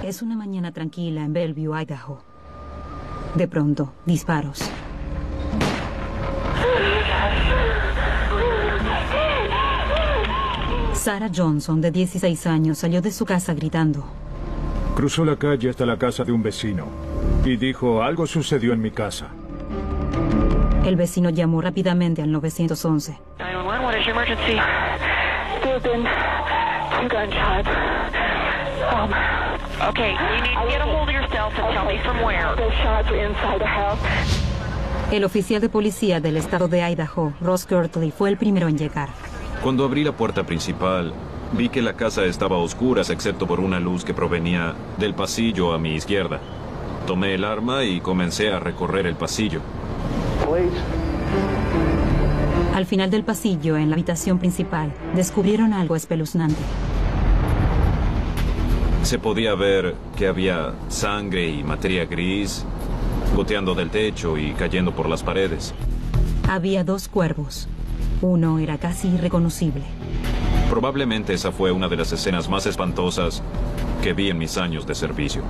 Es una mañana tranquila en Bellevue, Idaho. De pronto, disparos. Sarah Johnson, de 16 años, salió de su casa gritando. Cruzó la calle hasta la casa de un vecino y dijo, algo sucedió en mi casa. El vecino llamó rápidamente al 911. 911, what is your emergency? There have been 2 gunshots. Okay, you need to get a hold of yourself and tell me from where. The shots were inside the house. El oficial de policía del estado de Idaho, Ross Kirtley, fue el primero en llegar. Cuando abrí la puerta principal, vi que la casa estaba a oscuras excepto por una luz que provenía del pasillo a mi izquierda. Tomé el arma y comencé a recorrer el pasillo. Al final del pasillo, en la habitación principal, descubrieron algo espeluznante. Se podía ver que había sangre y materia gris goteando del techo y cayendo por las paredes. Había 2 cuervos. Uno era casi irreconocible. Probablemente esa fue una de las escenas más espantosas que vi en mis años de servicio.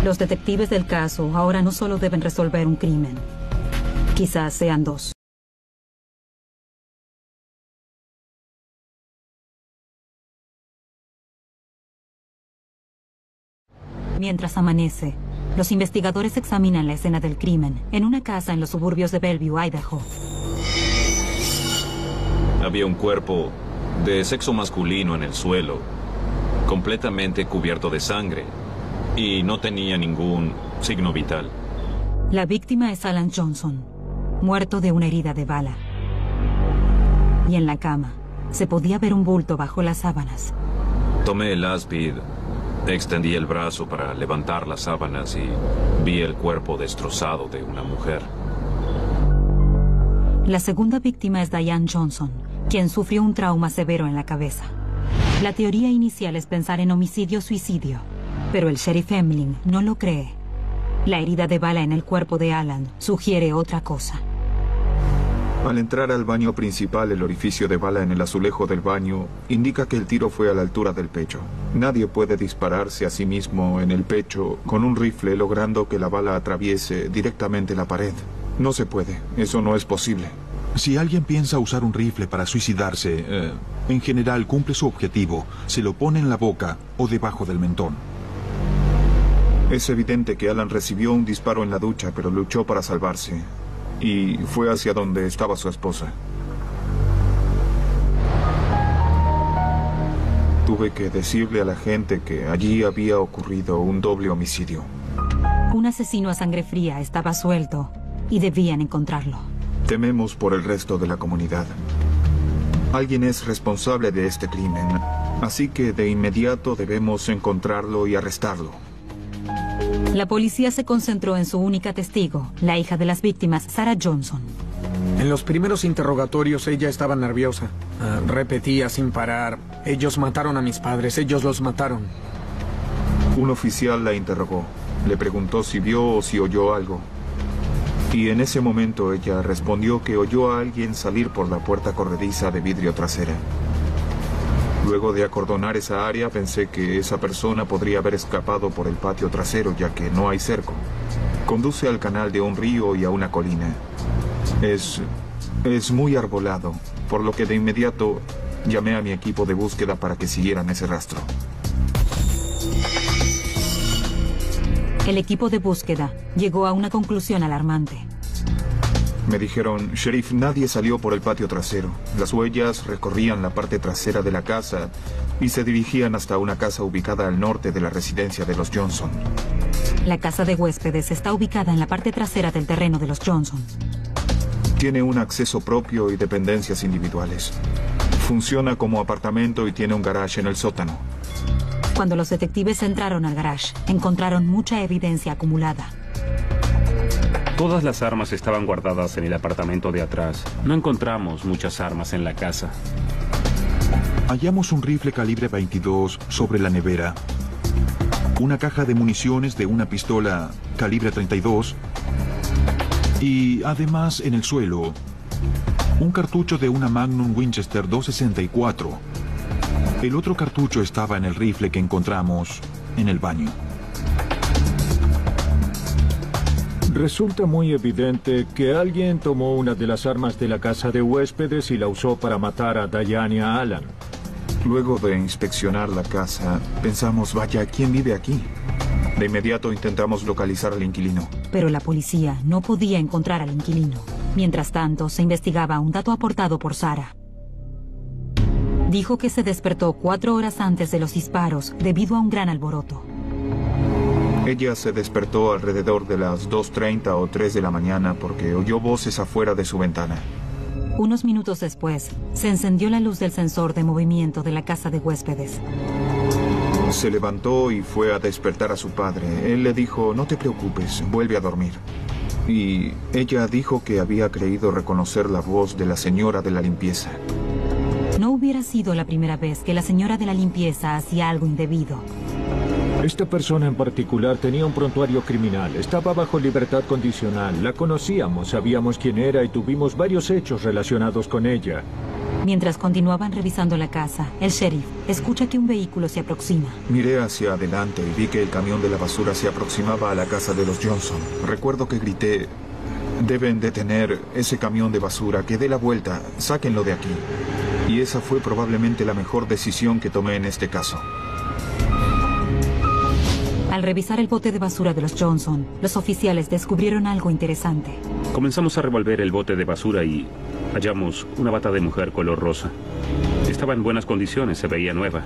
Los detectives del caso ahora no solo deben resolver un crimen, quizás sean 2. Mientras amanece, los investigadores examinan la escena del crimen en una casa en los suburbios de Bellevue, Idaho. Había un cuerpo de sexo masculino en el suelo, completamente cubierto de sangre, y no tenía ningún signo vital. La víctima es Alan Johnson, muerto de una herida de bala. Y en la cama, se podía ver un bulto bajo las sábanas. Tomé el áspid, extendí el brazo para levantar las sábanas y vi el cuerpo destrozado de una mujer. La segunda víctima es Diane Johnson, quien sufrió un trauma severo en la cabeza. La teoría inicial es pensar en homicidio-suicidio, pero el sheriff Emling no lo cree. La herida de bala en el cuerpo de Alan sugiere otra cosa. Al entrar al baño principal, el orificio de bala en el azulejo del baño indica que el tiro fue a la altura del pecho. Nadie puede dispararse a sí mismo en el pecho con un rifle logrando que la bala atraviese directamente la pared. No se puede, eso no es posible. Si alguien piensa usar un rifle para suicidarse, en general cumple su objetivo. Se lo pone en la boca o debajo del mentón. Es evidente que Alan recibió un disparo en la ducha, pero luchó para salvarse. Y fue hacia donde estaba su esposa. Tuve que decirle a la gente que allí había ocurrido un doble homicidio. Un asesino a sangre fría estaba suelto y debían encontrarlo. Tememos por el resto de la comunidad. Alguien es responsable de este crimen, así que de inmediato debemos encontrarlo y arrestarlo. La policía se concentró en su única testigo, la hija de las víctimas, Sarah Johnson. En los primeros interrogatorios ella estaba nerviosa. Repetía sin parar, ellos mataron a mis padres, ellos los mataron. Un oficial la interrogó. Le preguntó si vio o si oyó algo. Y en ese momento ella respondió que oyó a alguien salir por la puerta corrediza de vidrio trasera. Luego de acordonar esa área, pensé que esa persona podría haber escapado por el patio trasero, ya que no hay cerco. Conduce al canal de un río y a una colina. Es muy arbolado, por lo que de inmediato llamé a mi equipo de búsqueda para que siguieran ese rastro. El equipo de búsqueda llegó a una conclusión alarmante. Me dijeron, Sheriff, nadie salió por el patio trasero. Las huellas recorrían la parte trasera de la casa y se dirigían hasta una casa ubicada al norte de la residencia de los Johnson. La casa de huéspedes está ubicada en la parte trasera del terreno de los Johnson. Tiene un acceso propio y dependencias individuales. Funciona como apartamento y tiene un garage en el sótano. Cuando los detectives entraron al garage, encontraron mucha evidencia acumulada. Todas las armas estaban guardadas en el apartamento de atrás. No encontramos muchas armas en la casa. Hallamos un rifle calibre 22 sobre la nevera, una caja de municiones de una pistola calibre 32 y además en el suelo un cartucho de una Magnum Winchester 264. El otro cartucho estaba en el rifle que encontramos en el baño. Resulta muy evidente que alguien tomó una de las armas de la casa de huéspedes y la usó para matar a Diane y a Alan. Luego de inspeccionar la casa, pensamos, vaya, ¿quién vive aquí? De inmediato intentamos localizar al inquilino. Pero la policía no podía encontrar al inquilino. Mientras tanto, se investigaba un dato aportado por Sarah. Dijo que se despertó 4 horas antes de los disparos debido a un gran alboroto. Ella se despertó alrededor de las 2:30 o 3 de la mañana porque oyó voces afuera de su ventana. Unos minutos después, se encendió la luz del sensor de movimiento de la casa de huéspedes. Se levantó y fue a despertar a su padre. Él le dijo, no te preocupes, vuelve a dormir. Y ella dijo que había creído reconocer la voz de la señora de la limpieza. No hubiera sido la primera vez que la señora de la limpieza hacía algo indebido. Esta persona en particular tenía un prontuario criminal. Estaba bajo libertad condicional. La conocíamos, sabíamos quién era y tuvimos varios hechos relacionados con ella. Mientras continuaban revisando la casa, el sheriff escucha que un vehículo se aproxima. Miré hacia adelante y vi que el camión de la basura se aproximaba a la casa de los Johnson. Recuerdo que grité, deben detener ese camión de basura, que dé la vuelta, sáquenlo de aquí. Y esa fue probablemente la mejor decisión que tomé en este caso. Al revisar el bote de basura de los Johnson, los oficiales descubrieron algo interesante. Comenzamos a revolver el bote de basura y hallamos una bata de mujer color rosa. Estaba en buenas condiciones, se veía nueva.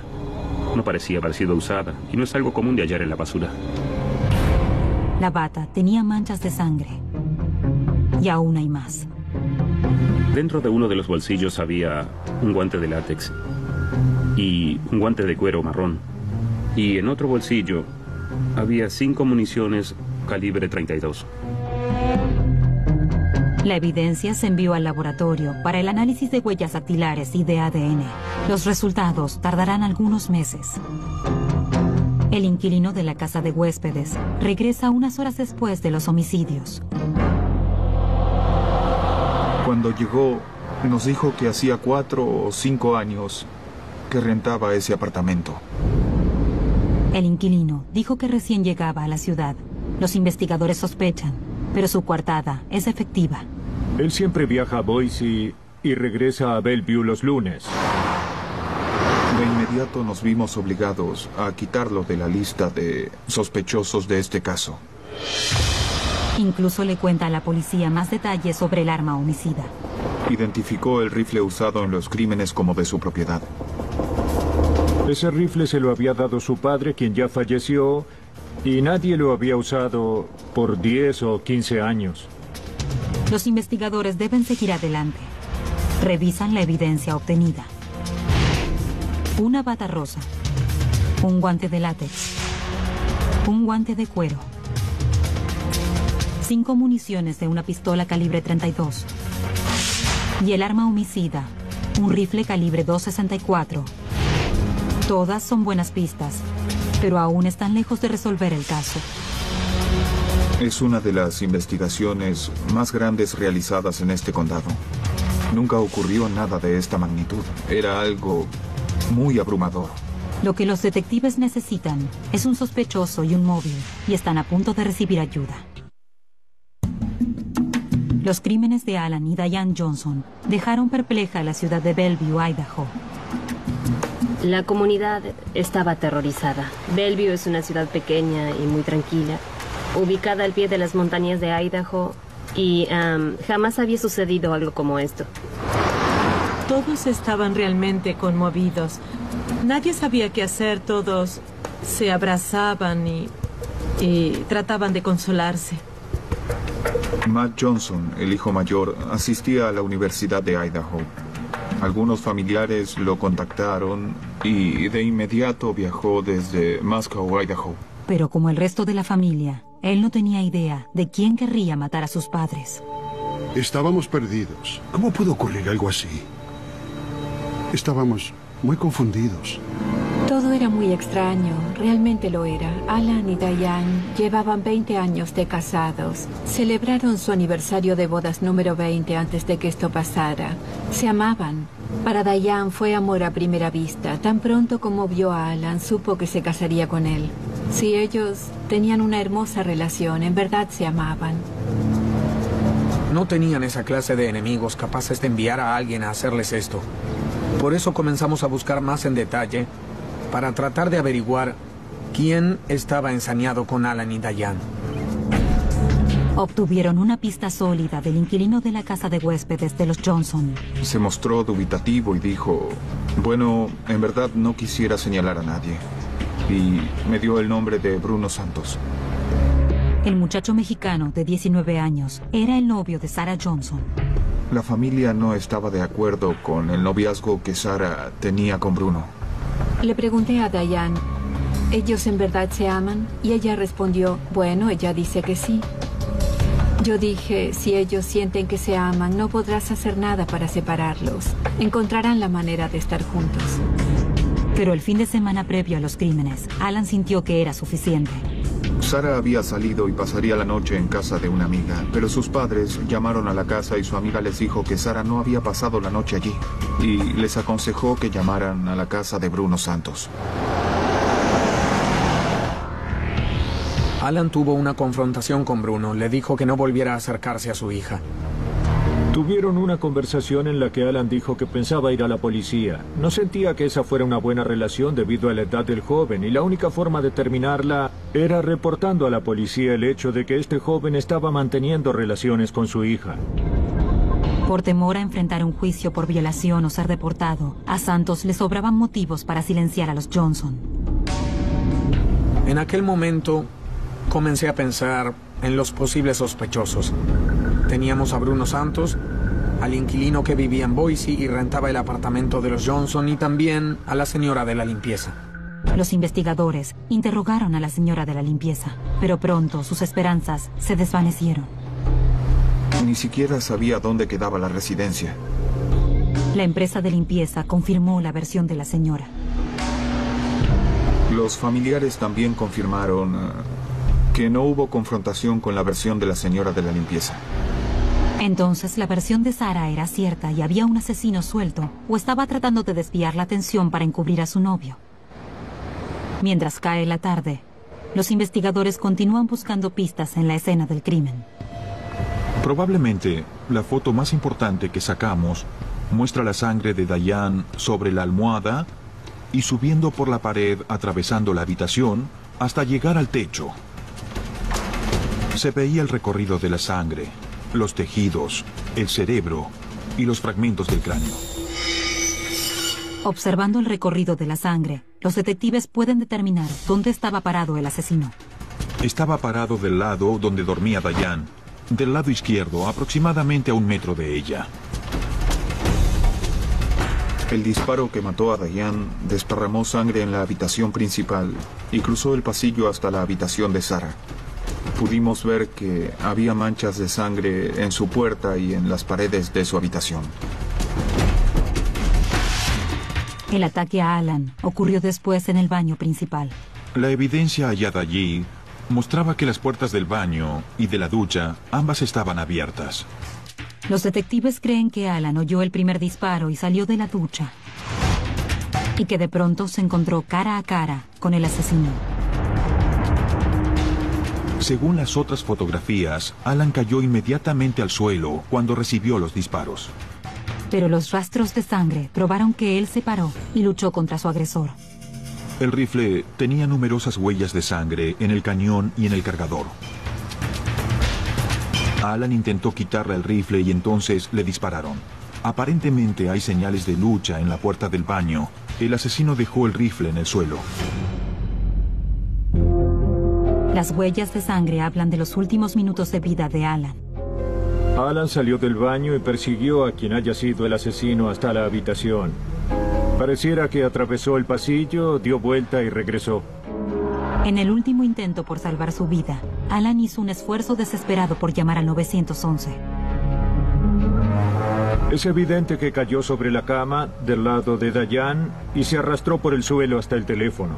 No parecía haber sido usada y no es algo común de hallar en la basura. La bata tenía manchas de sangre. Y aún hay más. Dentro de uno de los bolsillos había un guante de látex y un guante de cuero marrón. Y en otro bolsillo había 5 municiones calibre 32. La evidencia se envió al laboratorio para el análisis de huellas dactilares y de ADN. Los resultados tardarán algunos meses. El inquilino de la casa de huéspedes regresa unas horas después de los homicidios. Cuando llegó, nos dijo que hacía 4 o 5 años que rentaba ese apartamento. El inquilino dijo que recién llegaba a la ciudad. Los investigadores sospechan, pero su coartada es efectiva. Él siempre viaja a Boise y regresa a Bellevue los lunes. De inmediato nos vimos obligados a quitarlo de la lista de sospechosos de este caso. Incluso le cuenta a la policía más detalles sobre el arma homicida. Identificó el rifle usado en los crímenes como de su propiedad. Ese rifle se lo había dado su padre, quien ya falleció, y nadie lo había usado por 10 o 15 años. Los investigadores deben seguir adelante. Revisan la evidencia obtenida. Una bata rosa, un guante de látex, un guante de cuero, 5 municiones de una pistola calibre 32 y el arma homicida, un rifle calibre .264. Todas son buenas pistas, pero aún están lejos de resolver el caso. Es una de las investigaciones más grandes realizadas en este condado. Nunca ocurrió nada de esta magnitud. Era algo muy abrumador. Lo que los detectives necesitan es un sospechoso y un móvil, y están a punto de recibir ayuda. Los crímenes de Alan y Diane Johnson dejaron perpleja a la ciudad de Bellevue, Idaho. La comunidad estaba aterrorizada. Bellevue es una ciudad pequeña y muy tranquila, ubicada al pie de las montañas de Idaho, y jamás había sucedido algo como esto. Todos estaban realmente conmovidos. Nadie sabía qué hacer, todos se abrazaban y trataban de consolarse. Matt Johnson, el hijo mayor, asistía a la Universidad de Idaho. Algunos familiares lo contactaron y de inmediato viajó desde Moscow, Idaho. Pero como el resto de la familia, él no tenía idea de quién querría matar a sus padres. Estábamos perdidos. ¿Cómo pudo ocurrir algo así? Estábamos muy confundidos. Todo era muy extraño, realmente lo era. Alan y Diane llevaban 20 años de casados. Celebraron su aniversario de bodas número 20 antes de que esto pasara. Se amaban. Para Diane fue amor a primera vista. Tan pronto como vio a Alan, supo que se casaría con él. Sí, ellos tenían una hermosa relación, en verdad se amaban. No tenían esa clase de enemigos capaces de enviar a alguien a hacerles esto. Por eso comenzamos a buscar más en detalle para tratar de averiguar quién estaba ensañado con Alan y Diane. Obtuvieron una pista sólida del inquilino de la casa de huéspedes de los Johnson. Se mostró dubitativo y dijo, bueno, en verdad no quisiera señalar a nadie. Y me dio el nombre de Bruno Santos. El muchacho mexicano de 19 años era el novio de Sarah Johnson. La familia no estaba de acuerdo con el noviazgo que Sarah tenía con Bruno. Le pregunté a Diane, ¿ellos en verdad se aman? Y ella respondió, bueno, ella dice que sí. Yo dije, si ellos sienten que se aman, no podrás hacer nada para separarlos. Encontrarán la manera de estar juntos. Pero el fin de semana previo a los crímenes, Alan sintió que era suficiente. Sarah había salido y pasaría la noche en casa de una amiga, pero sus padres llamaron a la casa y su amiga les dijo que Sarah no había pasado la noche allí y les aconsejó que llamaran a la casa de Bruno Santos. Alan tuvo una confrontación con Bruno. Le dijo que no volviera a acercarse a su hija. Tuvieron una conversación en la que Alan dijo que pensaba ir a la policía. No sentía que esa fuera una buena relación debido a la edad del joven y la única forma de terminarla era reportando a la policía el hecho de que este joven estaba manteniendo relaciones con su hija. Por temor a enfrentar un juicio por violación o ser deportado, a Santos le sobraban motivos para silenciar a los Johnson. En aquel momento comencé a pensar en los posibles sospechosos. Teníamos a Bruno Santos, al inquilino que vivía en Boise y rentaba el apartamento de los Johnson, y también a la señora de la limpieza. Los investigadores interrogaron a la señora de la limpieza, pero pronto sus esperanzas se desvanecieron. Ni siquiera sabía dónde quedaba la residencia. La empresa de limpieza confirmó la versión de la señora. Los familiares también confirmaron que no hubo confrontación con la versión de la señora de la limpieza. Entonces la versión de Sarah era cierta y había un asesino suelto o estaba tratando de desviar la atención para encubrir a su novio. Mientras cae la tarde, los investigadores continúan buscando pistas en la escena del crimen. Probablemente la foto más importante que sacamos muestra la sangre de Diane sobre la almohada y subiendo por la pared atravesando la habitación hasta llegar al techo. Se veía el recorrido de la sangre, los tejidos, el cerebro y los fragmentos del cráneo. Observando el recorrido de la sangre, los detectives pueden determinar dónde estaba parado el asesino. Estaba parado del lado donde dormía Diane, del lado izquierdo, aproximadamente a 1 metro de ella. El disparo que mató a Diane desparramó sangre en la habitación principal y cruzó el pasillo hasta la habitación de Sarah. Pudimos ver que había manchas de sangre en su puerta y en las paredes de su habitación. El ataque a Alan ocurrió después en el baño principal. La evidencia hallada allí mostraba que las puertas del baño y de la ducha ambas estaban abiertas. Los detectives creen que Alan oyó el primer disparo y salió de la ducha, y que de pronto se encontró cara a cara con el asesino. Según las otras fotografías, Alan cayó inmediatamente al suelo cuando recibió los disparos. Pero los rastros de sangre probaron que él se paró y luchó contra su agresor. El rifle tenía numerosas huellas de sangre en el cañón y en el cargador. Alan intentó quitarle el rifle y entonces le dispararon. Aparentemente hay señales de lucha en la puerta del baño. El asesino dejó el rifle en el suelo. Las huellas de sangre hablan de los últimos minutos de vida de Alan. Alan salió del baño y persiguió a quien haya sido el asesino hasta la habitación. Pareciera que atravesó el pasillo, dio vuelta y regresó. En el último intento por salvar su vida, Alan hizo un esfuerzo desesperado por llamar al 911. Es evidente que cayó sobre la cama del lado de Diane y se arrastró por el suelo hasta el teléfono.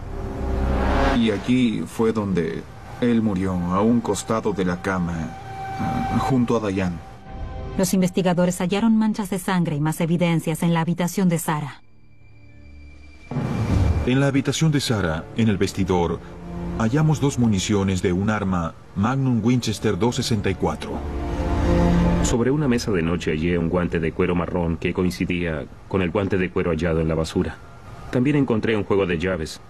Y allí fue donde él murió, a un costado de la cama, junto a Diane. Los investigadores hallaron manchas de sangre y más evidencias en la habitación de Sarah. En la habitación de Sarah, en el vestidor, hallamos 2 municiones de un arma Magnum Winchester 264. Sobre una mesa de noche hallé un guante de cuero marrón que coincidía con el guante de cuero hallado en la basura. También encontré un juego de llaves.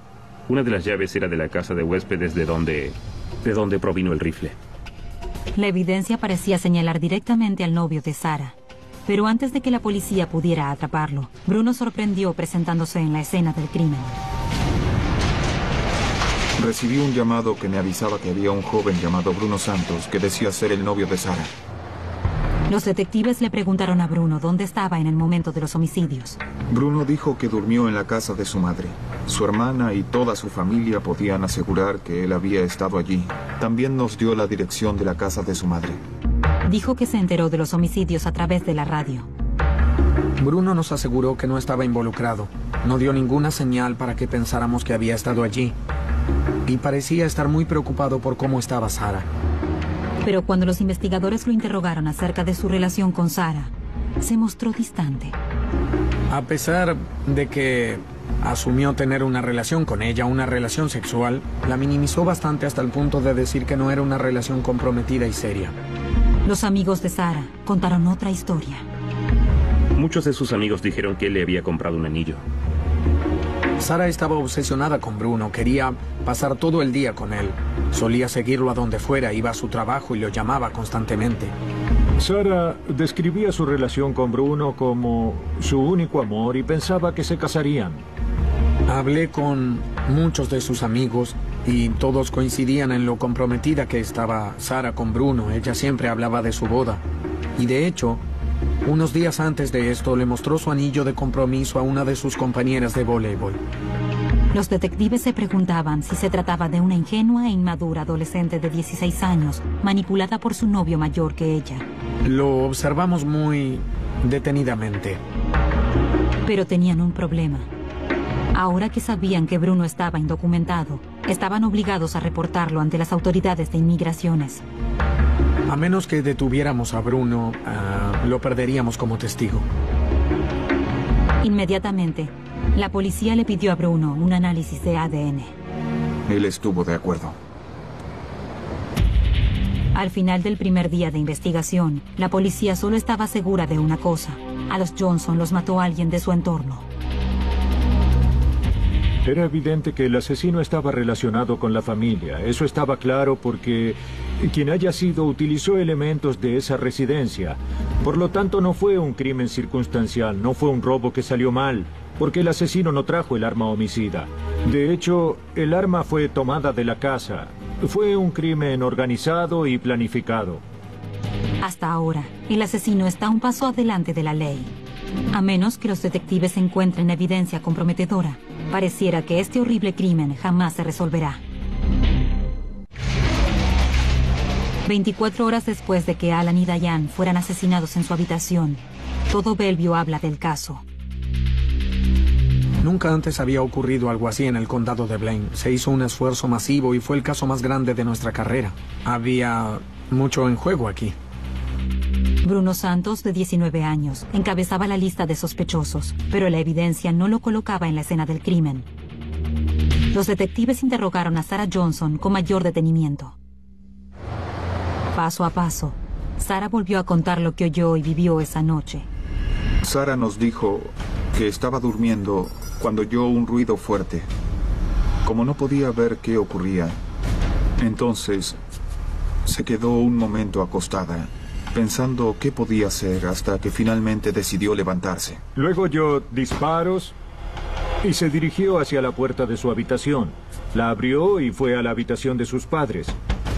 Una de las llaves era de la casa de huéspedes de donde provino el rifle. La evidencia parecía señalar directamente al novio de Sarah. Pero antes de que la policía pudiera atraparlo, Bruno sorprendió presentándose en la escena del crimen. Recibí un llamado que me avisaba que había un joven llamado Bruno Santos que decía ser el novio de Sarah. Los detectives le preguntaron a Bruno dónde estaba en el momento de los homicidios. Bruno dijo que durmió en la casa de su madre. Su hermana y toda su familia podían asegurar que él había estado allí. También nos dio la dirección de la casa de su madre. Dijo que se enteró de los homicidios a través de la radio. Bruno nos aseguró que no estaba involucrado. No dio ninguna señal para que pensáramos que había estado allí. Y parecía estar muy preocupado por cómo estaba Sarah. Pero cuando los investigadores lo interrogaron acerca de su relación con Sarah, se mostró distante. A pesar de que asumió tener una relación con ella, una relación sexual, la minimizó bastante hasta el punto de decir que no era una relación comprometida y seria. Los amigos de Sarah contaron otra historia. Muchos de sus amigos dijeron que él le había comprado un anillo. Sarah estaba obsesionada con Bruno, quería pasar todo el día con él. Solía seguirlo a donde fuera, iba a su trabajo y lo llamaba constantemente. Sarah describía su relación con Bruno como su único amor y pensaba que se casarían. Hablé con muchos de sus amigos y todos coincidían en lo comprometida que estaba Sarah con Bruno. Ella siempre hablaba de su boda. Y de hecho, unos días antes de esto le mostró su anillo de compromiso a una de sus compañeras de voleibol. Los detectives se preguntaban si se trataba de una ingenua e inmadura adolescente de 16 años, manipulada por su novio mayor que ella. Lo observamos muy detenidamente. Pero tenían un problema. Ahora que sabían que Bruno estaba indocumentado, estaban obligados a reportarlo ante las autoridades de inmigraciones. A menos que detuviéramos a Bruno, lo perderíamos como testigo. Inmediatamente, la policía le pidió a Bruno un análisis de ADN. Él estuvo de acuerdo. Al final del primer día de investigación, la policía solo estaba segura de una cosa. A los Johnson los mató alguien de su entorno. Era evidente que el asesino estaba relacionado con la familia. Eso estaba claro porque quien haya sido utilizó elementos de esa residencia. Por lo tanto, no fue un crimen circunstancial, no fue un robo que salió mal, porque el asesino no trajo el arma homicida. De hecho, el arma fue tomada de la casa. Fue un crimen organizado y planificado. Hasta ahora, el asesino está un paso adelante de la ley. A menos que los detectives encuentren evidencia comprometedora, pareciera que este horrible crimen jamás se resolverá. 24 horas después de que Alan y Diane fueran asesinados en su habitación, todo Bellevue habla del caso. Nunca antes había ocurrido algo así en el condado de Blaine. Se hizo un esfuerzo masivo y fue el caso más grande de nuestra carrera. Había mucho en juego aquí. Bruno Santos, de 19 años, encabezaba la lista de sospechosos, pero la evidencia no lo colocaba en la escena del crimen. Los detectives interrogaron a Sarah Johnson con mayor detenimiento. Paso a paso, Sarah volvió a contar lo que oyó y vivió esa noche. Sarah nos dijo que estaba durmiendo cuando oyó un ruido fuerte. Como no podía ver qué ocurría, entonces se quedó un momento acostada, pensando qué podía hacer hasta que finalmente decidió levantarse. Luego oyó disparos y se dirigió hacia la puerta de su habitación. La abrió y fue a la habitación de sus padres.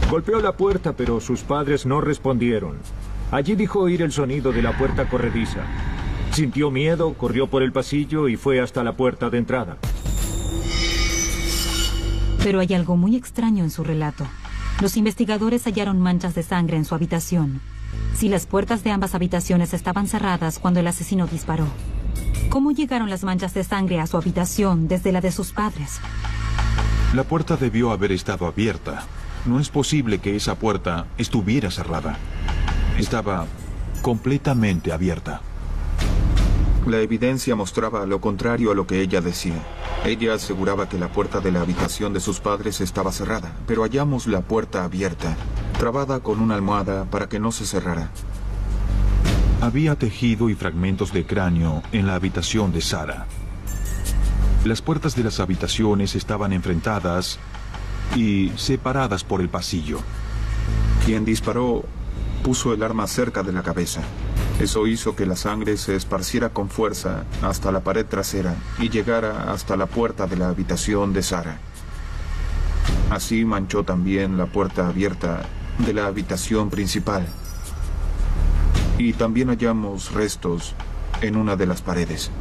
Golpeó la puerta, pero sus padres no respondieron. Allí dijo oír el sonido de la puerta corrediza. Sintió miedo, corrió por el pasillo y fue hasta la puerta de entrada. Pero hay algo muy extraño en su relato. Los investigadores hallaron manchas de sangre en su habitación. Si las puertas de ambas habitaciones estaban cerradas cuando el asesino disparó, ¿cómo llegaron las manchas de sangre a su habitación desde la de sus padres? La puerta debió haber estado abierta. No es posible que esa puerta estuviera cerrada. Estaba completamente abierta. La evidencia mostraba lo contrario a lo que ella decía. Ella aseguraba que la puerta de la habitación de sus padres estaba cerrada, pero hallamos la puerta abierta, trabada con una almohada para que no se cerrara. Había tejido y fragmentos de cráneo en la habitación de Sarah. Las puertas de las habitaciones estaban enfrentadas y separadas por el pasillo. Quien disparó puso el arma cerca de la cabeza. Eso hizo que la sangre se esparciera con fuerza hasta la pared trasera y llegara hasta la puerta de la habitación de Sarah. Así manchó también la puerta abierta de la habitación principal. Y también hallamos restos en una de las paredes.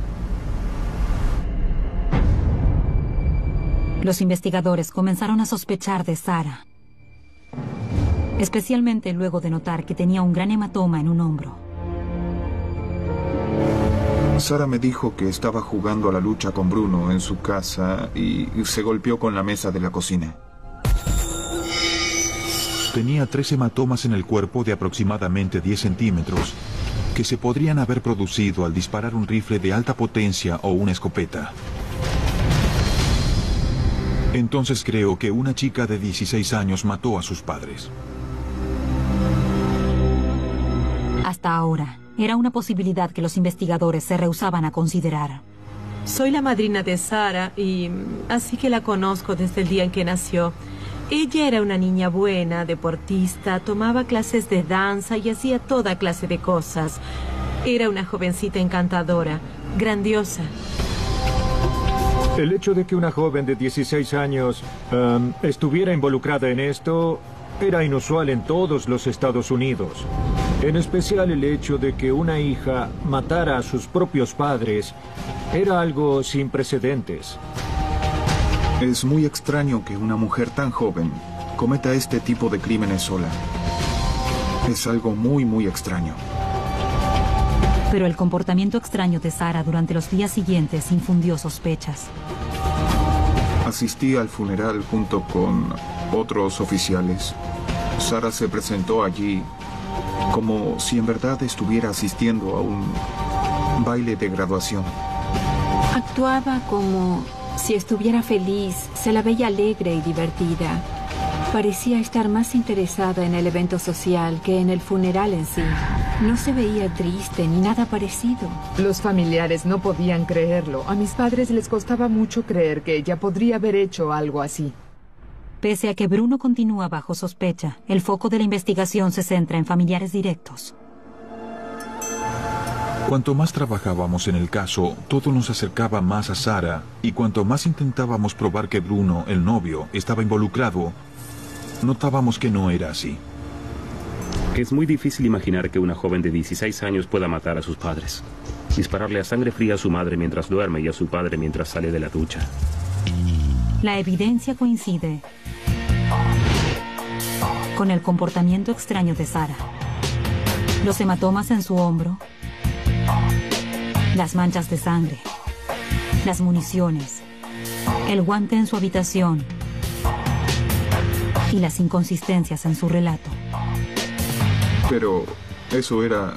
Los investigadores comenzaron a sospechar de Sarah, especialmente luego de notar que tenía un gran hematoma en un hombro. Sarah me dijo que estaba jugando a la lucha con Bruno en su casa y se golpeó con la mesa de la cocina. Tenía 3 hematomas en el cuerpo de aproximadamente 10 centímetros, que se podrían haber producido al disparar un rifle de alta potencia o una escopeta. Entonces creo que una chica de 16 años mató a sus padres. Hasta ahora, era una posibilidad que los investigadores se rehusaban a considerar. Soy la madrina de Sarah y así que la conozco desde el día en que nació. Ella era una niña buena, deportista, tomaba clases de danza y hacía toda clase de cosas. Era una jovencita encantadora, grandiosa. El hecho de que una joven de 16 años estuviera involucrada en esto era inusual en todos los Estados Unidos. En especial el hecho de que una hija matara a sus propios padres era algo sin precedentes. Es muy extraño que una mujer tan joven cometa este tipo de crímenes sola. Es algo muy extraño. Pero el comportamiento extraño de Sarah durante los días siguientes infundió sospechas. Asistí al funeral junto con otros oficiales. Sarah se presentó allí como si en verdad estuviera asistiendo a un baile de graduación. Actuaba como si estuviera feliz, se la veía alegre y divertida. Parecía estar más interesada en el evento social que en el funeral en sí. No se veía triste ni nada parecido. Los familiares no podían creerlo. A mis padres les costaba mucho creer que ella podría haber hecho algo así. Pese a que Bruno continúa bajo sospecha, el foco de la investigación se centra en familiares directos. Cuanto más trabajábamos en el caso, todo nos acercaba más a Sarah, y cuanto más intentábamos probar que Bruno, el novio, estaba involucrado, notábamos que no era así. Es muy difícil imaginar que una joven de 16 años pueda matar a sus padres. Dispararle a sangre fría a su madre mientras duerme y a su padre mientras sale de la ducha. La evidencia coincide con el comportamiento extraño de Sarah. Los hematomas en su hombro, las manchas de sangre, las municiones, el guante en su habitación y las inconsistencias en su relato. Pero eso era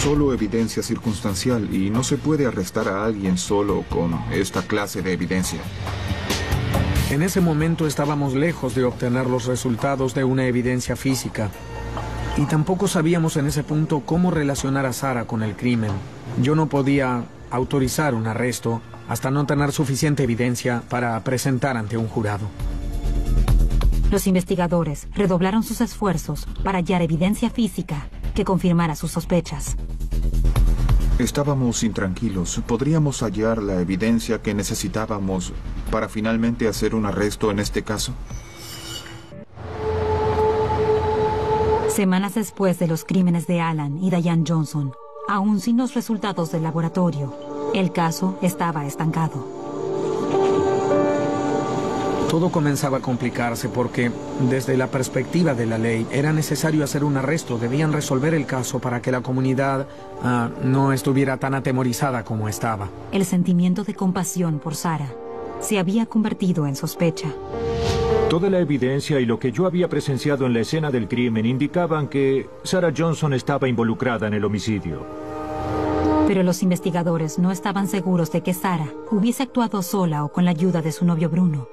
solo evidencia circunstancial y no se puede arrestar a alguien solo con esta clase de evidencia. En ese momento estábamos lejos de obtener los resultados de una evidencia física. Y tampoco sabíamos en ese punto cómo relacionar a Sarah con el crimen. Yo no podía autorizar un arresto hasta no tener suficiente evidencia para presentar ante un jurado. Los investigadores redoblaron sus esfuerzos para hallar evidencia física que confirmara sus sospechas. Estábamos intranquilos. ¿Podríamos hallar la evidencia que necesitábamos para finalmente hacer un arresto en este caso? Semanas después de los crímenes de Alan y Diane Johnson, aún sin los resultados del laboratorio, el caso estaba estancado. Todo comenzaba a complicarse porque, desde la perspectiva de la ley, era necesario hacer un arresto. Debían resolver el caso para que la comunidad no estuviera tan atemorizada como estaba. El sentimiento de compasión por Sarah se había convertido en sospecha. Toda la evidencia y lo que yo había presenciado en la escena del crimen indicaban que Sarah Johnson estaba involucrada en el homicidio. Pero los investigadores no estaban seguros de que Sara hubiese actuado sola o con la ayuda de su novio Bruno.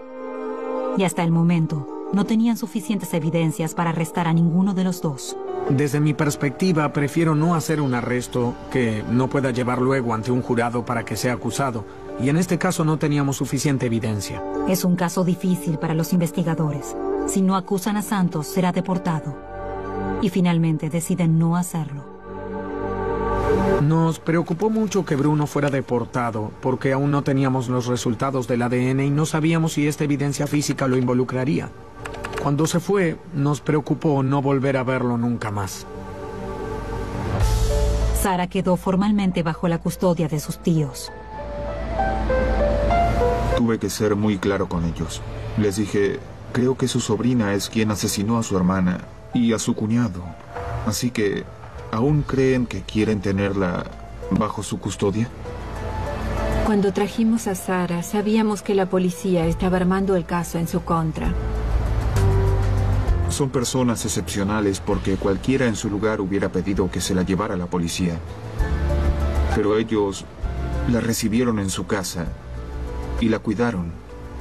Y hasta el momento, no tenían suficientes evidencias para arrestar a ninguno de los dos. Desde mi perspectiva, prefiero no hacer un arresto que no pueda llevar luego ante un jurado para que sea acusado. Y en este caso no teníamos suficiente evidencia. Es un caso difícil para los investigadores. Si no acusan a Santos, será deportado. Y finalmente deciden no hacerlo. Nos preocupó mucho que Bruno fuera deportado, porque aún no teníamos los resultados del ADN y no sabíamos si esta evidencia física lo involucraría. Cuando se fue, nos preocupó no volver a verlo nunca más. Sara quedó formalmente bajo la custodia de sus tíos. Tuve que ser muy claro con ellos. Les dije, creo que su sobrina es quien asesinó a su hermana y a su cuñado. Así que, ¿aún creen que quieren tenerla bajo su custodia? Cuando trajimos a Sara, sabíamos que la policía estaba armando el caso en su contra. Son personas excepcionales porque cualquiera en su lugar hubiera pedido que se la llevara la policía. Pero ellos la recibieron en su casa y la cuidaron,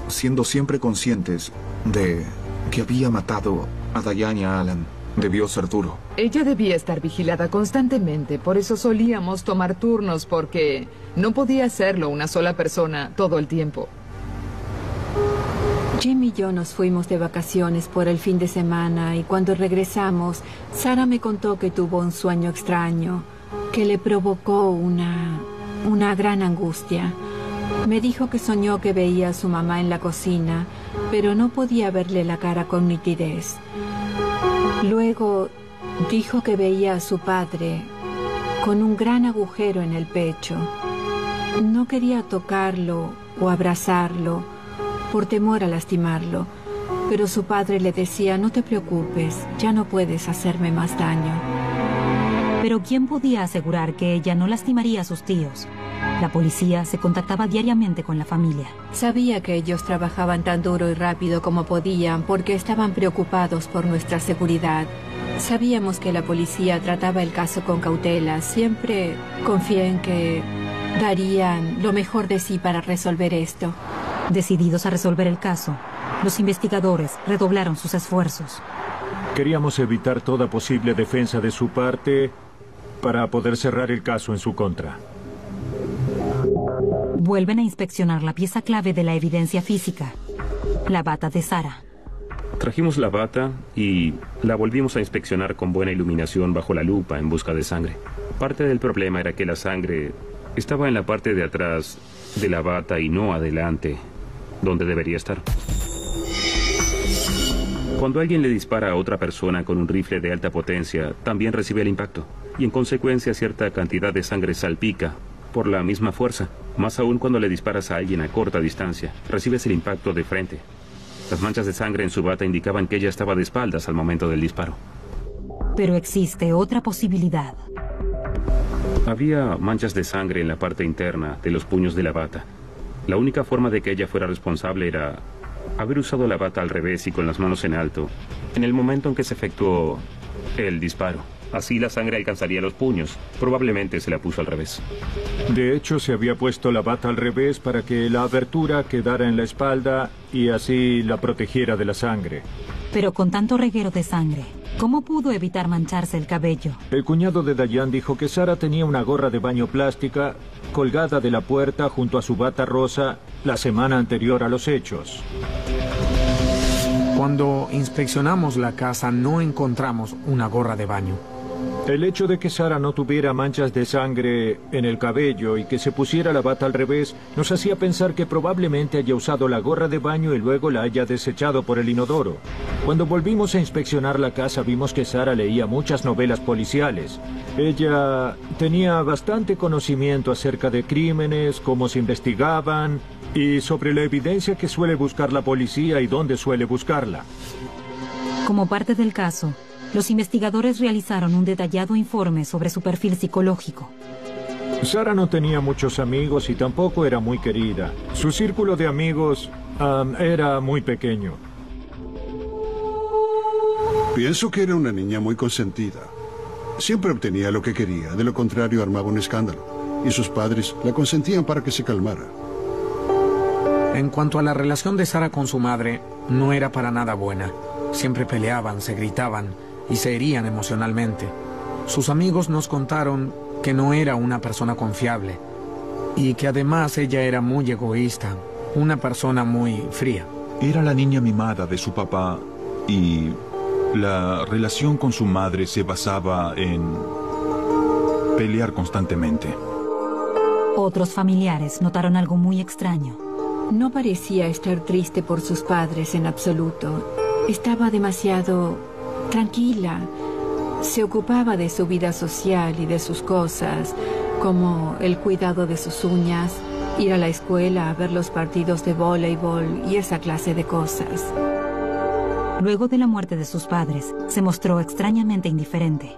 siendo siempre conscientes de que había matado a Diane y a Alan. Debió ser duro. Ella debía estar vigilada constantemente, por eso solíamos tomar turnos, porque no podía hacerlo una sola persona todo el tiempo. Jim y yo nos fuimos de vacaciones por el fin de semana y cuando regresamos, Sara me contó que tuvo un sueño extraño que le provocó una gran angustia. Me dijo que soñó que veía a su mamá en la cocina, pero no podía verle la cara con nitidez. Luego dijo que veía a su padre con un gran agujero en el pecho. No quería tocarlo o abrazarlo por temor a lastimarlo, pero su padre le decía, no te preocupes, ya no puedes hacerme más daño. Pero ¿quién podía asegurar que ella no lastimaría a sus tíos? La policía se contactaba diariamente con la familia. Sabía que ellos trabajaban tan duro y rápido como podían porque estaban preocupados por nuestra seguridad. Sabíamos que la policía trataba el caso con cautela. Siempre confié en que darían lo mejor de sí para resolver esto. Decididos a resolver el caso, los investigadores redoblaron sus esfuerzos. Queríamos evitar toda posible defensa de su parte para poder cerrar el caso en su contra. Vuelven a inspeccionar la pieza clave de la evidencia física, la bata de Sara. Trajimos la bata y la volvimos a inspeccionar con buena iluminación bajo la lupa en busca de sangre. Parte del problema era que la sangre estaba en la parte de atrás de la bata y no adelante, donde debería estar. Cuando alguien le dispara a otra persona con un rifle de alta potencia, también recibe el impacto. Y en consecuencia cierta cantidad de sangre salpica por la misma fuerza. Más aún cuando le disparas a alguien a corta distancia, recibes el impacto de frente. Las manchas de sangre en su bata indicaban que ella estaba de espaldas al momento del disparo. Pero existe otra posibilidad. Había manchas de sangre en la parte interna de los puños de la bata. La única forma de que ella fuera responsable era haber usado la bata al revés y con las manos en alto en el momento en que se efectuó el disparo. Así la sangre alcanzaría los puños. Probablemente se la puso al revés. De hecho, se había puesto la bata al revés para que la abertura quedara en la espalda y así la protegiera de la sangre. Pero con tanto reguero de sangre, ¿cómo pudo evitar mancharse el cabello? El cuñado de Diane dijo que Sara tenía una gorra de baño plástica colgada de la puerta junto a su bata rosa la semana anterior a los hechos. Cuando inspeccionamos la casa, no encontramos una gorra de baño. El hecho de que Sara no tuviera manchas de sangre en el cabello y que se pusiera la bata al revés nos hacía pensar que probablemente haya usado la gorra de baño y luego la haya desechado por el inodoro. Cuando volvimos a inspeccionar la casa vimos que Sara leía muchas novelas policiales. Ella tenía bastante conocimiento acerca de crímenes, cómo se investigaban y sobre la evidencia que suele buscar la policía y dónde suele buscarla. Como parte del caso, los investigadores realizaron un detallado informe sobre su perfil psicológico. Sara no tenía muchos amigos y tampoco era muy querida. Su círculo de amigos era muy pequeño. Pienso que era una niña muy consentida. Siempre obtenía lo que quería, de lo contrario armaba un escándalo. y sus padres la consentían para que se calmara. En cuanto a la relación de Sara con su madre, no era para nada buena. Siempre peleaban, se gritaban y se herían emocionalmente. Sus amigos nos contaron que no era una persona confiable y que además ella era muy egoísta, una persona muy fría. Era la niña mimada de su papá y la relación con su madre se basaba en pelear constantemente. Otros familiares notaron algo muy extraño. No parecía estar triste por sus padres en absoluto. Estaba demasiado tranquila. Se ocupaba de su vida social y de sus cosas, como el cuidado de sus uñas, ir a la escuela a ver los partidos de voleibol y esa clase de cosas. Luego de la muerte de sus padres, se mostró extrañamente indiferente.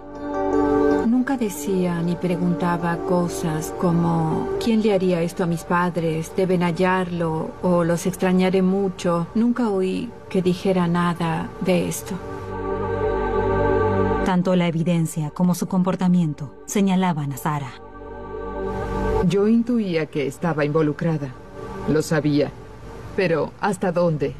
Nunca decía ni preguntaba cosas como ¿quién le haría esto a mis padres? ¿Deben hallarlo? ¿O los extrañaré mucho? Nunca oí que dijera nada de esto. Tanto la evidencia como su comportamiento señalaban a Sara. Yo intuía que estaba involucrada. Lo sabía. Pero, ¿hasta dónde?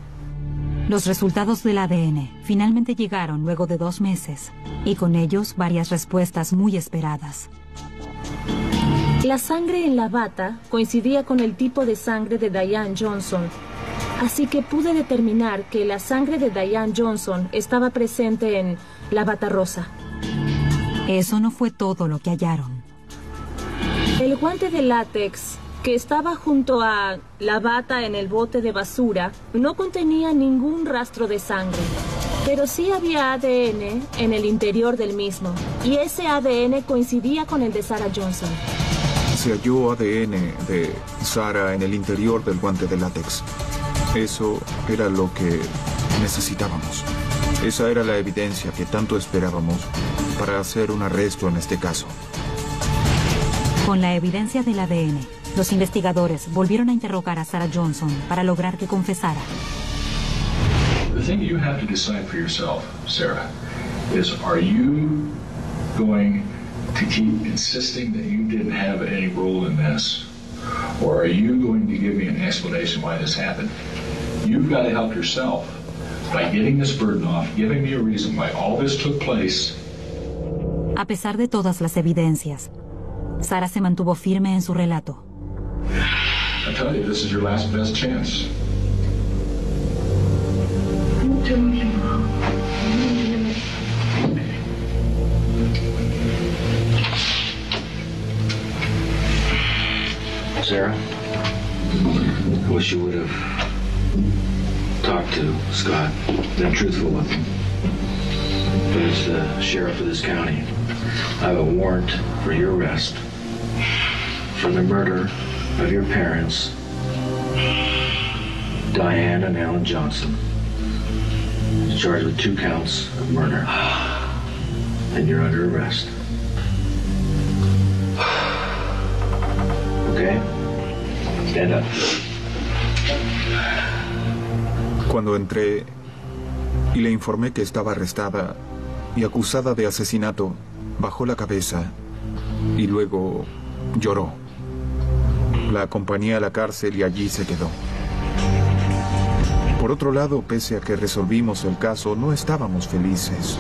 Los resultados del ADN finalmente llegaron luego de 2 meses, y con ellos varias respuestas muy esperadas. La sangre en la bata coincidía con el tipo de sangre de Diane Johnson, así que pude determinar que la sangre de Diane Johnson estaba presente en la bata rosa. Eso no fue todo lo que hallaron. El guante de látex que estaba junto a la bata en el bote de basura no contenía ningún rastro de sangre, pero sí había ADN en el interior del mismo, y ese ADN coincidía con el de Sarah Johnson. Se halló ADN de Sara en el interior del guante de látex. Eso era lo que necesitábamos. Esa era la evidencia que tanto esperábamos para hacer un arresto en este caso. Con la evidencia del ADN, los investigadores volvieron a interrogar a Sarah Johnson para lograr que confesara. The thing you have to decide for yourself, Sarah, is are you going to keep insisting that you didn't have any role in this? Or are you going to give me an explanation why this happened? You've got to help yourself by getting this burden off, giving me a reason why all this took place. A pesar de todas las evidencias, Sara se mantuvo firme en su relato. I tell you, this is your last best chance. Sarah, I wish you would have talked to Scott, been truthful with him. But as the sheriff of this county, I have a warrant for your arrest for the murder of your parents, Diane and Alan Johnson. You're charged with 2 counts of murder, and you're under arrest. Okay? Stand up. Cuando entré y le informé que estaba arrestada y acusada de asesinato, bajó la cabeza y luego lloró. La acompañé a la cárcel y allí se quedó. Por otro lado, pese a que resolvimos el caso, no estábamos felices.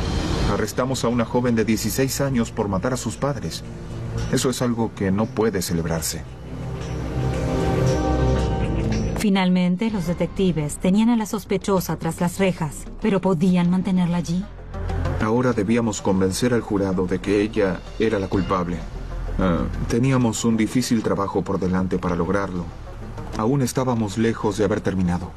Arrestamos a una joven de 16 años por matar a sus padres. Eso es algo que no puede celebrarse. Finalmente, los detectives tenían a la sospechosa tras las rejas, pero ¿podían mantenerla allí? Ahora debíamos convencer al jurado de que ella era la culpable. Teníamos un difícil trabajo por delante para lograrlo. Aún estábamos lejos de haber terminado.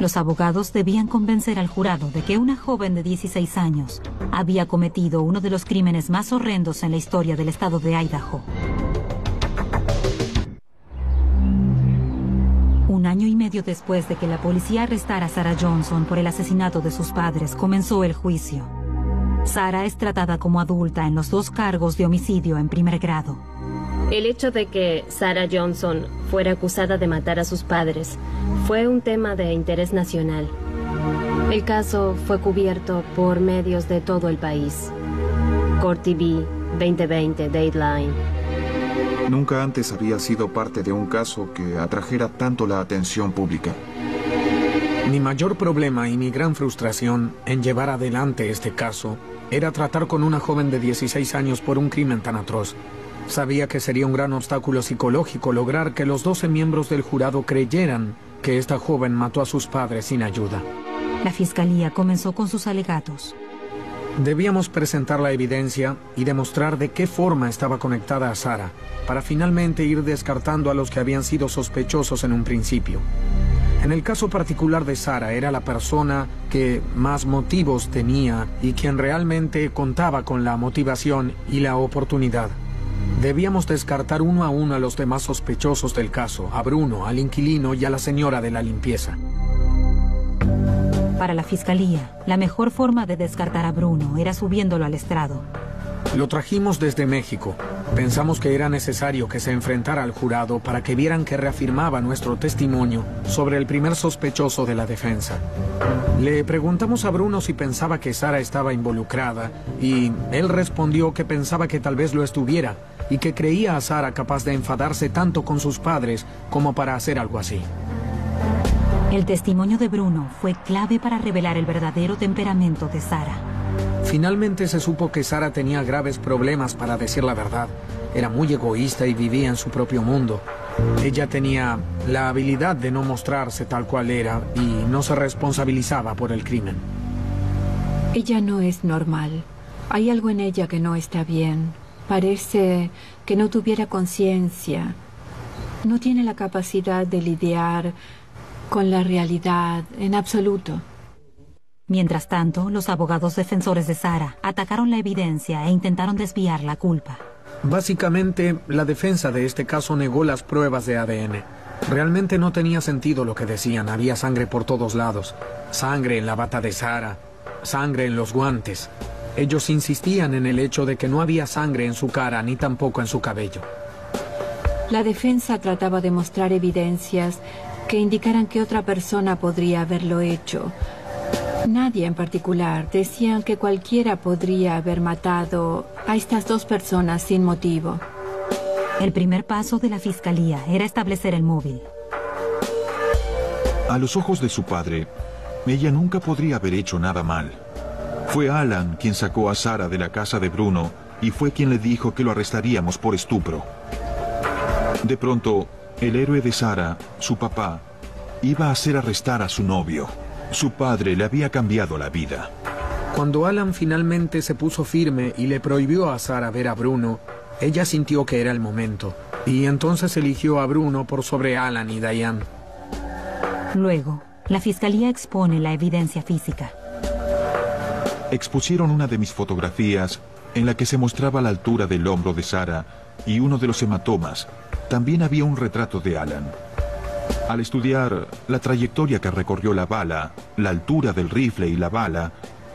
Los abogados debían convencer al jurado de que una joven de 16 años había cometido uno de los crímenes más horrendos en la historia del estado de Idaho. 1 año y medio después de que la policía arrestara a Sarah Johnson por el asesinato de sus padres, comenzó el juicio. Sara es tratada como adulta en los 2 cargos de homicidio en primer grado. El hecho de que Sarah Johnson fuera acusada de matar a sus padres fue un tema de interés nacional. El caso fue cubierto por medios de todo el país. Court TV, 2020, Dateline. Nunca antes había sido parte de un caso que atrajera tanto la atención pública. Mi mayor problema y mi gran frustración en llevar adelante este caso era tratar con una joven de 16 años por un crimen tan atroz. Sabía que sería un gran obstáculo psicológico lograr que los 12 miembros del jurado creyeran que esta joven mató a sus padres sin ayuda. La fiscalía comenzó con sus alegatos. Debíamos presentar la evidencia y demostrar de qué forma estaba conectada a Sarah, para finalmente ir descartando a los que habían sido sospechosos en un principio. En el caso particular de Sarah, era la persona que más motivos tenía y quien realmente contaba con la motivación y la oportunidad. Debíamos descartar uno a uno a los demás sospechosos del caso, a Bruno, al inquilino y a la señora de la limpieza. Para la fiscalía, la mejor forma de descartar a Bruno era subiéndolo al estrado. Lo trajimos desde México. Pensamos que era necesario que se enfrentara al jurado para que vieran que reafirmaba nuestro testimonio sobre el primer sospechoso de la defensa. Le preguntamos a Bruno si pensaba que Sarah estaba involucrada y él respondió que pensaba que tal vez lo estuviera y que creía a Sarah capaz de enfadarse tanto con sus padres como para hacer algo así. El testimonio de Bruno fue clave para revelar el verdadero temperamento de Sarah. Finalmente se supo que Sarah tenía graves problemas para decir la verdad. Era muy egoísta y vivía en su propio mundo. Ella tenía la habilidad de no mostrarse tal cual era y no se responsabilizaba por el crimen. Ella no es normal. Hay algo en ella que no está bien. Parece que no tuviera conciencia. No tiene la capacidad de lidiar con la realidad en absoluto. Mientras tanto, los abogados defensores de Sarah atacaron la evidencia e intentaron desviar la culpa. Básicamente, la defensa de este caso negó las pruebas de ADN. Realmente no tenía sentido lo que decían. Había sangre por todos lados. Sangre en la bata de Sarah, sangre en los guantes. Ellos insistían en el hecho de que no había sangre en su cara ni tampoco en su cabello. La defensa trataba de mostrar evidencias que indicaran que otra persona podría haberlo hecho. Nadie en particular. Decían que cualquiera podría haber matado a estas dos personas sin motivo. El primer paso de la fiscalía era establecer el móvil. A los ojos de su padre, ella nunca podría haber hecho nada mal. Fue Alan quien sacó a Sarah de la casa de Bruno y fue quien le dijo que lo arrestaríamos por estupro. De pronto, el héroe de Sarah, su papá, iba a hacer arrestar a su novio. Su padre le había cambiado la vida. Cuando Alan finalmente se puso firme y le prohibió a Sarah ver a Bruno, ella sintió que era el momento. Y entonces eligió a Bruno por sobre Alan y Diane. Luego, la fiscalía expone la evidencia física. Expusieron una de mis fotografías en la que se mostraba la altura del hombro de Sarah y uno de los hematomas. También había un retrato de Alan. Al estudiar la trayectoria que recorrió la bala, la altura del rifle y la bala,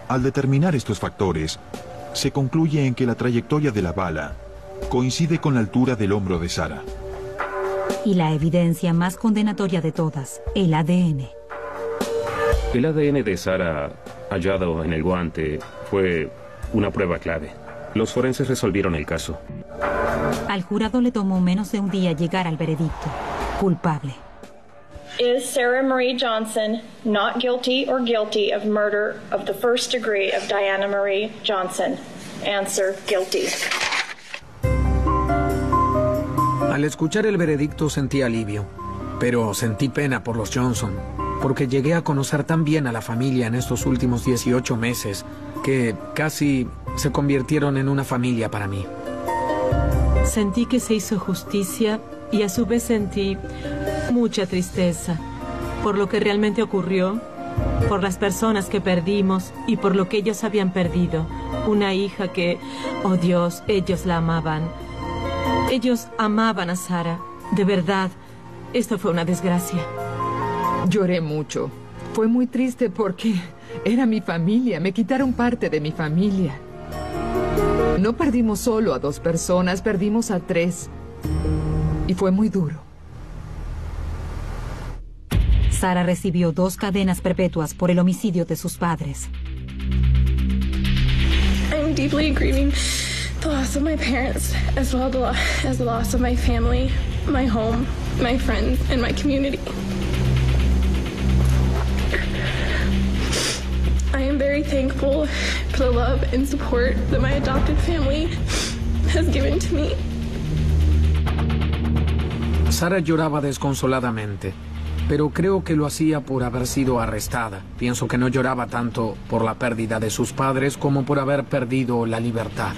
al determinar estos factores, se concluye en que la trayectoria de la bala coincide con la altura del hombro de Sarah. Y la evidencia más condenatoria de todas, el ADN. El ADN de Sarah, hallado en el guante, fue una prueba clave. Los forenses resolvieron el caso. Al jurado le tomó menos de un día llegar al veredicto. Culpable. Is Sarah Marie Johnson not guilty or guilty of murder of the first degree of Diana Marie Johnson? Answer, guilty. Al escuchar el veredicto sentí alivio, pero sentí pena por los Johnson, porque llegué a conocer tan bien a la familia en estos últimos 18 meses que casi se convirtieron en una familia para mí. Sentí que se hizo justicia y a su vez sentí mucha tristeza por lo que realmente ocurrió, por las personas que perdimos y por lo que ellos habían perdido. Una hija que, oh Dios, ellos la amaban. Ellos amaban a Sarah. De verdad, esto fue una desgracia. Lloré mucho. Fue muy triste porque era mi familia. Me quitaron parte de mi familia. No perdimos solo a 2 personas, perdimos a 3. Y fue muy duro. Sarah recibió 2 cadenas perpetuas por el homicidio de sus padres. I'm deeply grieving the loss of my parents, as well as the loss of my family, my home, my friends, and my community. I am very thankful for the love and support that my adopted family has given to me. Sarah lloraba desconsoladamente, pero creo que lo hacía por haber sido arrestada. Pienso que no lloraba tanto por la pérdida de sus padres como por haber perdido la libertad.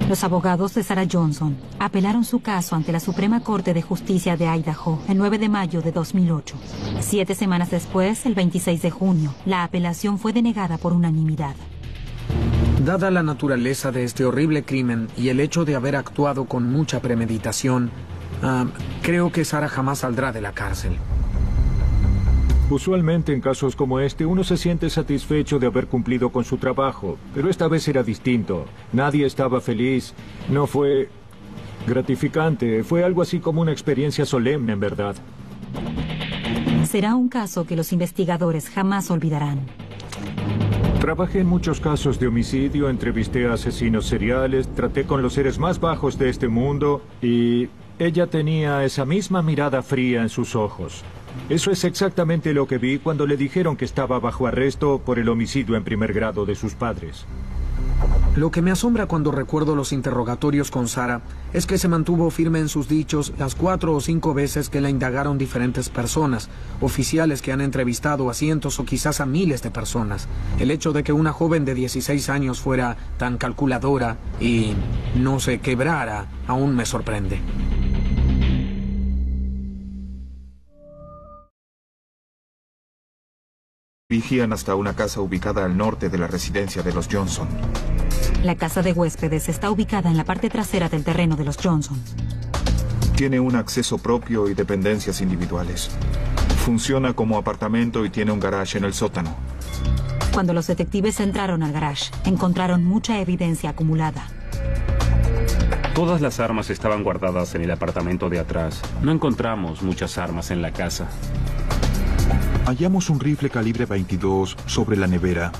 Los abogados de Sarah Johnson apelaron su caso ante la Suprema Corte de Justicia de Idaho el 9 de mayo de 2008. 7 semanas después, el 26 de junio, la apelación fue denegada por unanimidad. Dada la naturaleza de este horrible crimen y el hecho de haber actuado con mucha premeditación, creo que Sarah jamás saldrá de la cárcel. Usualmente en casos como este uno se siente satisfecho de haber cumplido con su trabajo, pero esta vez era distinto. Nadie estaba feliz. No fue gratificante. Fue algo así como una experiencia solemne, en verdad. Será un caso que los investigadores jamás olvidarán. Trabajé en muchos casos de homicidio, entrevisté a asesinos seriales, traté con los seres más bajos de este mundo y ella tenía esa misma mirada fría en sus ojos. Eso es exactamente lo que vi cuando le dijeron que estaba bajo arresto por el homicidio en primer grado de sus padres. Lo que me asombra cuando recuerdo los interrogatorios con Sarah es que se mantuvo firme en sus dichos las 4 o 5 veces que la indagaron diferentes personas, oficiales que han entrevistado a cientos o quizás a miles de personas. El hecho de que una joven de 16 años fuera tan calculadora y no se quebrara aún me sorprende. Dirigían hasta una casa ubicada al norte de la residencia de los Johnson. La casa de huéspedes está ubicada en la parte trasera del terreno de los Johnson. Tiene un acceso propio y dependencias individuales. Funciona como apartamento y tiene un garage en el sótano. Cuando los detectives entraron al garage, encontraron mucha evidencia acumulada. Todas las armas estaban guardadas en el apartamento de atrás. No encontramos muchas armas en la casa. Hallamos un rifle calibre 22 sobre la nevera,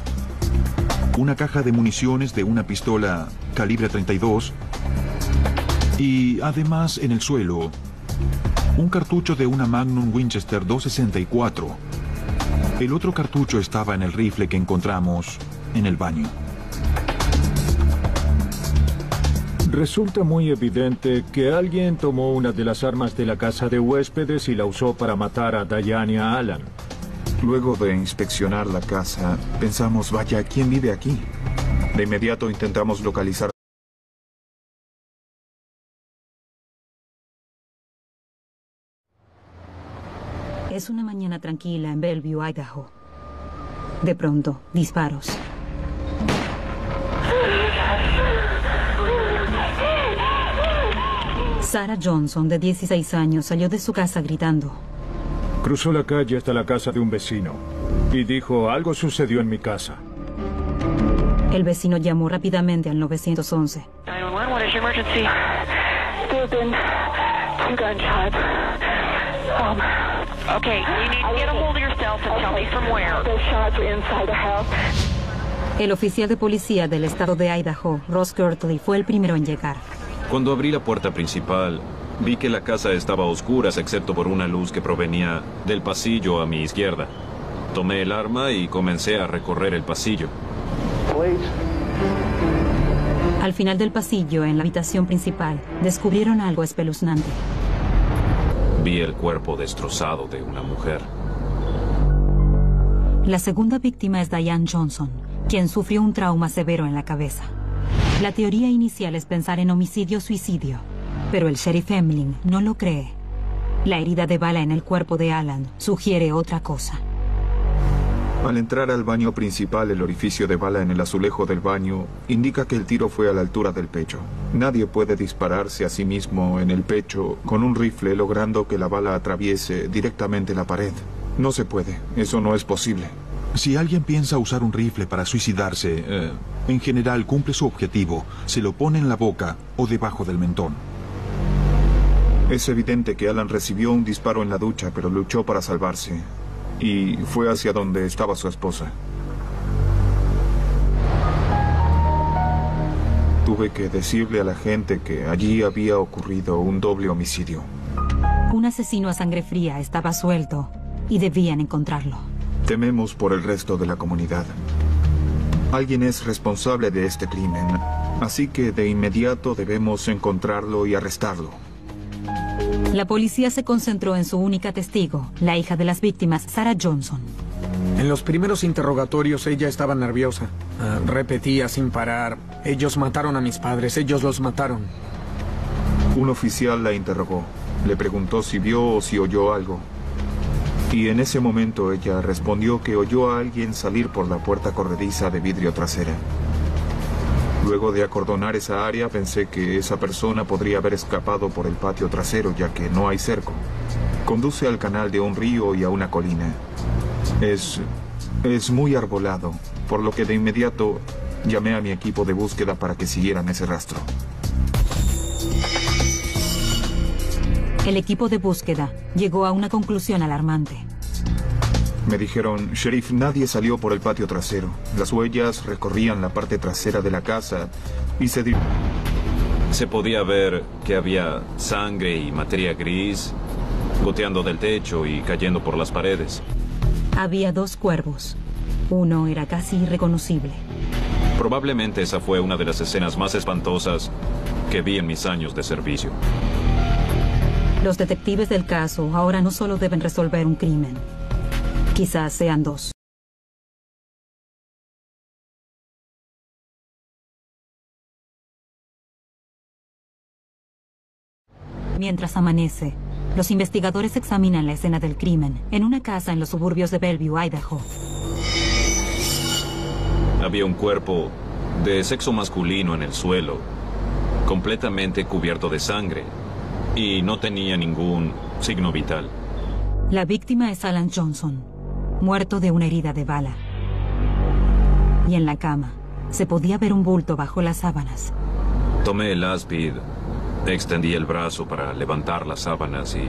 una caja de municiones de una pistola calibre 32 y además en el suelo un cartucho de una Magnum Winchester 264. El otro cartucho estaba en el rifle que encontramos en el baño. Resulta muy evidente que alguien tomó una de las armas de la casa de huéspedes y la usó para matar a Diane y a Alan. Luego de inspeccionar la casa, pensamos, vaya, ¿quién vive aquí? De inmediato intentamos localizar. Es una mañana tranquila en Bellevue, Idaho. De pronto, disparos. Sarah Johnson, de 16 años, salió de su casa gritando. Cruzó la calle hasta la casa de un vecino y dijo, algo sucedió en mi casa. El vecino llamó rápidamente al 911. 911, what is your emergency? There have been 2 gunshots. Okay, you need to get a hold of yourself and tell me from where. The shots were inside the house. El oficial de policía del estado de Idaho, Ross Kirtley, fue el primero en llegar. Cuando abrí la puerta principal, vi que la casa estaba a oscuras excepto por una luz que provenía del pasillo a mi izquierda. Tomé el arma y comencé a recorrer el pasillo. Al final del pasillo, en la habitación principal, descubrieron algo espeluznante. Vi el cuerpo destrozado de una mujer. La segunda víctima es Diane Johnson, quien sufrió un trauma severo en la cabeza. La teoría inicial es pensar en homicidio-suicidio, pero el sheriff Emling no lo cree. La herida de bala en el cuerpo de Alan sugiere otra cosa. Al entrar al baño principal, el orificio de bala en el azulejo del baño indica que el tiro fue a la altura del pecho. Nadie puede dispararse a sí mismo en el pecho con un rifle logrando que la bala atraviese directamente la pared. No se puede, eso no es posible. Si alguien piensa usar un rifle para suicidarse, en general cumple su objetivo. Se lo pone en la boca o debajo del mentón. Es evidente que Alan recibió un disparo en la ducha, pero luchó para salvarse. Y fue hacia donde estaba su esposa. Tuve que decirle a la gente que allí había ocurrido un doble homicidio. Un asesino a sangre fría estaba suelto y debían encontrarlo. Tememos por el resto de la comunidad. Alguien es responsable de este crimen, así que de inmediato debemos encontrarlo y arrestarlo. La policía se concentró en su única testigo, la hija de las víctimas, Sarah Johnson. En los primeros interrogatorios ella estaba nerviosa. Repetía sin parar: ellos mataron a mis padres, ellos los mataron. Un oficial la interrogó. Le preguntó si vio o si oyó algo. Y en ese momento ella respondió que oyó a alguien salir por la puerta corrediza de vidrio trasera. Luego de acordonar esa área, pensé que esa persona podría haber escapado por el patio trasero, ya que no hay cerco. Conduce al canal de un río y a una colina. Es muy arbolado, por lo que de inmediato llamé a mi equipo de búsqueda para que siguieran ese rastro. El equipo de búsqueda llegó a una conclusión alarmante. Me dijeron: Sheriff, nadie salió por el patio trasero. Las huellas recorrían la parte trasera de la casa y Se podía ver que había sangre y materia gris goteando del techo y cayendo por las paredes. Había 2 cuervos. Uno era casi irreconocible. Probablemente esa fue una de las escenas más espantosas que vi en mis años de servicio. Los detectives del caso ahora no solo deben resolver un crimen, quizás sean 2. Mientras amanece, los investigadores examinan la escena del crimen en una casa en los suburbios de Bellevue, Idaho. Había un cuerpo de sexo masculino en el suelo, completamente cubierto de sangre, y no tenía ningún signo vital. La víctima es Alan Johnson, muerto de una herida de bala. Y en la cama se podía ver un bulto bajo las sábanas. Tomé el áspid, extendí el brazo para levantar las sábanas y